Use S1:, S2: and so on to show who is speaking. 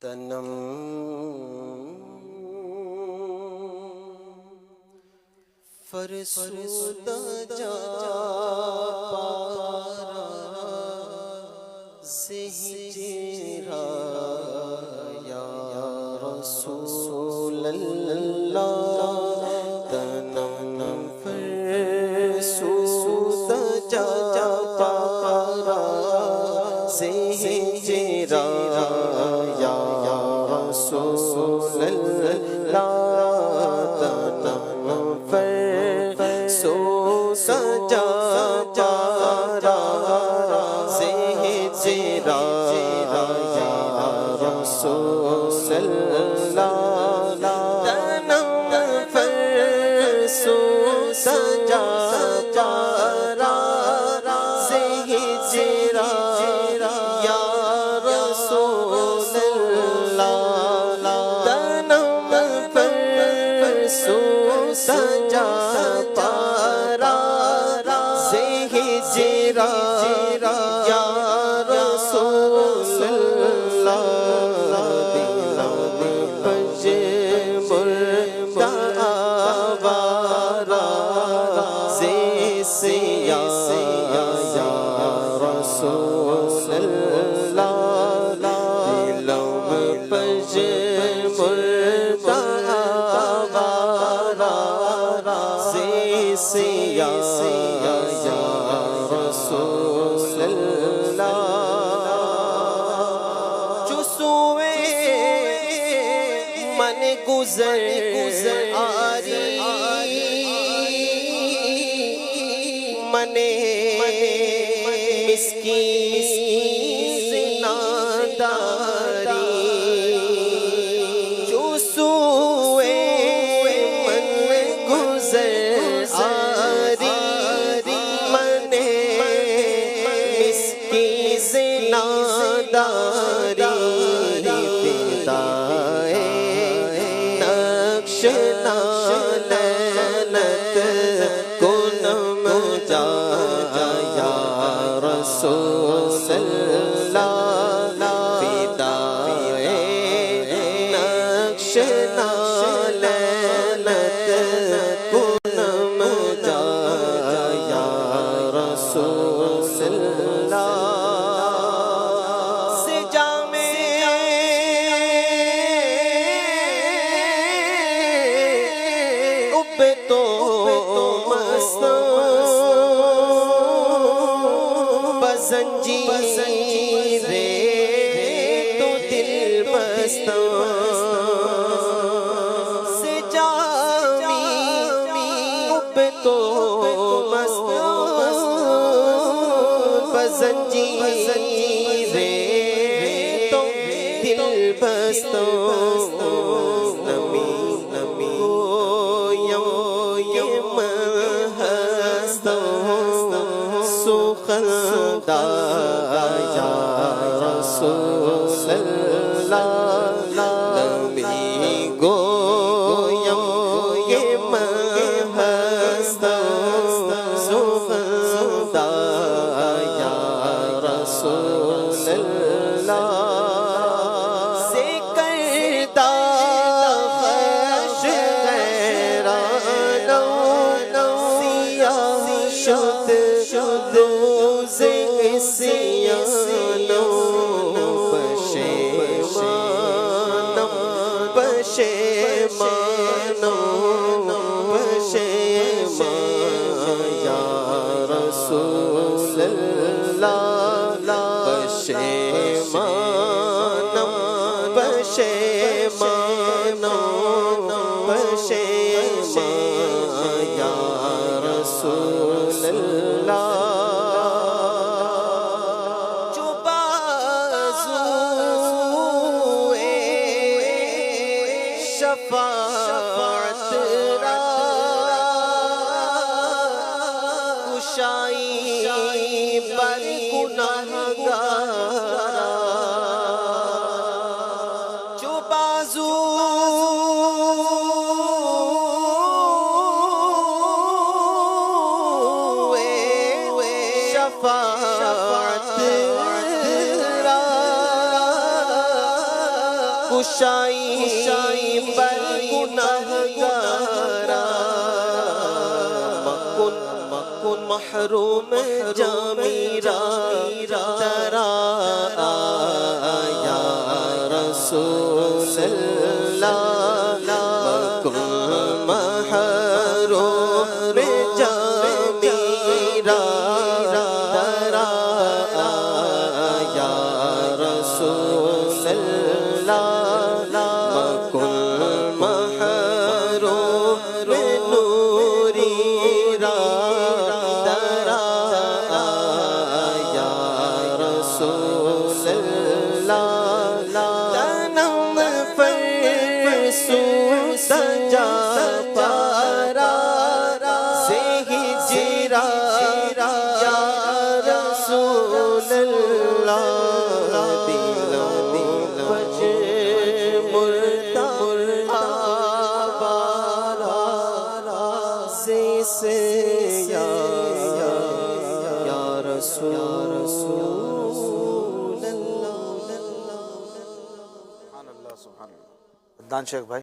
S1: تنم فرسودہ جا پارا سے ہجرا یا رسول اللہ تنم فرسودہ جا پارا سے ہجرا یا رسول اللہ تنم سجا پارا سے ہجرا یا رسول اللہ تنم فرسو سجا پارا سے ہجرا یا رسول اللہ تنم فرسو سجا پارا سے ہجرا یا رسول اللہ دلم پج مردہ آوارا سے سیا یا رسول اللہ دلم پج مردہ آوارا سے سیا یا رسول اللہ جو سوئے من گزر آری من مسکین ناداری جو سوئے من گزر آری من مسکین ناداری فدائے نقش نالنت کنم جا یا رسول اللہ فدائے نقش نالنت کنم جا یا رسول اللہ تو مستوں بزنجیر تو دل بستوں سے جامی اب تو مستوں بزنجیر تو دل بستوں سخندہ یا رسول اللہ نمی گویم یہ مہستہ سخندہ یا رسول اللہ سے کردہ خش غیرانوں سیاہ شد روز سیانوں پشیمانوں یا رسول اللہ پشیمانوں یا رسول اللہ شفاعت را کشائی پر گناہگارا جو بازو شفاعت را کشائی پر گناہگارا مکن محروم جمیرا ترا یا رسول اللہ مکن محروم جمیرا ترا یا رسول اللہ مکن محروم نوری را ترا یا رسول اللہ تنم فرسو سجا پارا سے ہجرا یا رسول اللہ سے یا رسول اللہ
S2: سبحان اللہ سبحان اللہ. دان شیخ بھائی